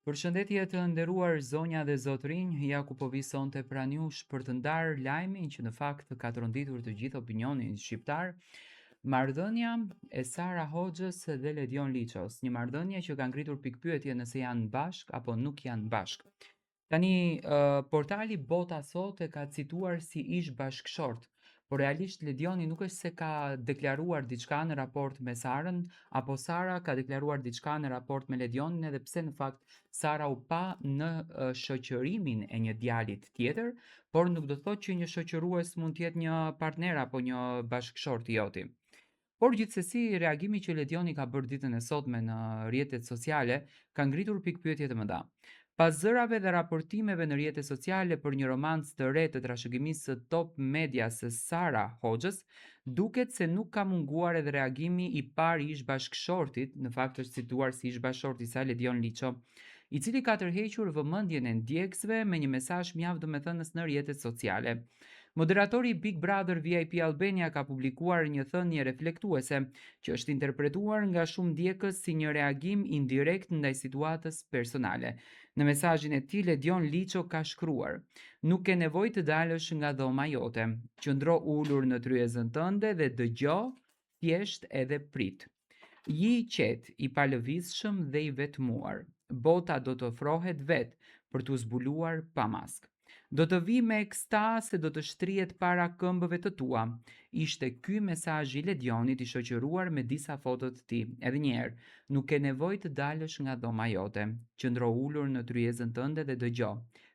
Përshëndetje të nderuar zonja dhe zotrinj, ja ku po vi sonte pranë jush për të ndarë lajmin që në fakt ka tronditur të gjithë opinionin shqiptar, marrëdhënia e Sara Hoxhës dhe Ledion Liços, një marrëdhënie që ka ngritur pikpyetje nëse janë bashk apo nuk janë bashk. Tani, portali Bota sot e ka cituar si ish bashkëshort, por realisht Ledioni nuk është se ka deklaruar diçka në raport me Sarën, apo Sara ka deklaruar diçka në raport me Ledionin, edhe pse në fakt Sara u pa në shoqërimin e një djalit tjetër, por nuk do të thotë që një shoqërues mund të jetë një partner apo një bashkëshort i joti. Por gjithsesi, reagimi që Ledioni ka bërë ditën e sotme në rrjetet sociale ka ngritur pikpyetje të mëdha. Pas zërave dhe raportimeve në rrjetet sociale për një romancë të re të trashëgimisë së Top Media së Sara Hoxhës, duket se nuk ka munguar edhe reagimi i parë i ish bashkëshortit, në fakt është cituar si ish bashkëshort i saj Ledion Liço, i cili ka tërhequr vëmendjen e ndjekësve me një mesazh mjaft domethënës në rrjetet sociale. Moderatori Big Brother VIP Albania ka publikuar një thënie reflektuese që është interpretuar nga shumë ndjekës si një reagim indirekt ndaj situatës personale. Në mesazhin e tij Ledion Liço ka shkruar: "Nuk ke nevojë të dalësh nga dhoma jote. Qëndro ulur në tryezën tënde dhe dëgjo, thjesht edhe prit. Ji i qetë, i palëvizshëm dhe i vetmuar. Bota do të ofrohet vetë për t'u zbuluar pa maskë. Do të vi me ekstazë se do të shtrihet para këmbëve të tua." Ishte ky mesazhi i Ledionit i shoqëruar me disa foto të tij. Edhe një herë, nuk ke nevojë të dalësh nga dhoma jote. Qëndro ulur në tryezën tënde dhe dëgjo.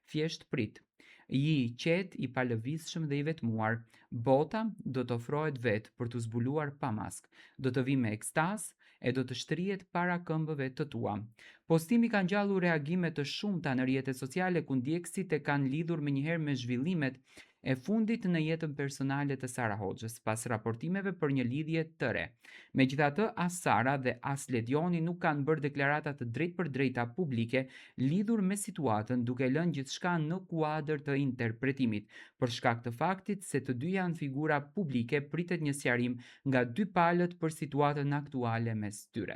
Thjesht prit. Ji i qetë, i palëvizshëm dhe i vetmuar. Bota do të ofrohet vetë për t'u zbuluar pa maskë. Do të vi me ekstazë e do të shtrihet para këmbëve të tua. Postimi ka ngjallur reagime të shumta në rrjetet sociale ku ndjekësit e kanë lidhur menjëherë me zhvillimet e fundit në jetën personale të Sara Hoxhës, pas raportimeve për një lidhje të re. Megjithatë, as Sara dhe as Ledioni nuk kanë bërë deklarata të drejtpërdrejta publike lidhur me situatën, duke lënë gjithçka në kuadër të interpretimit. Për shkak të faktit se të dy janë figura publike, pritet një sqarim nga dy palët për situatën aktuale mes tyre.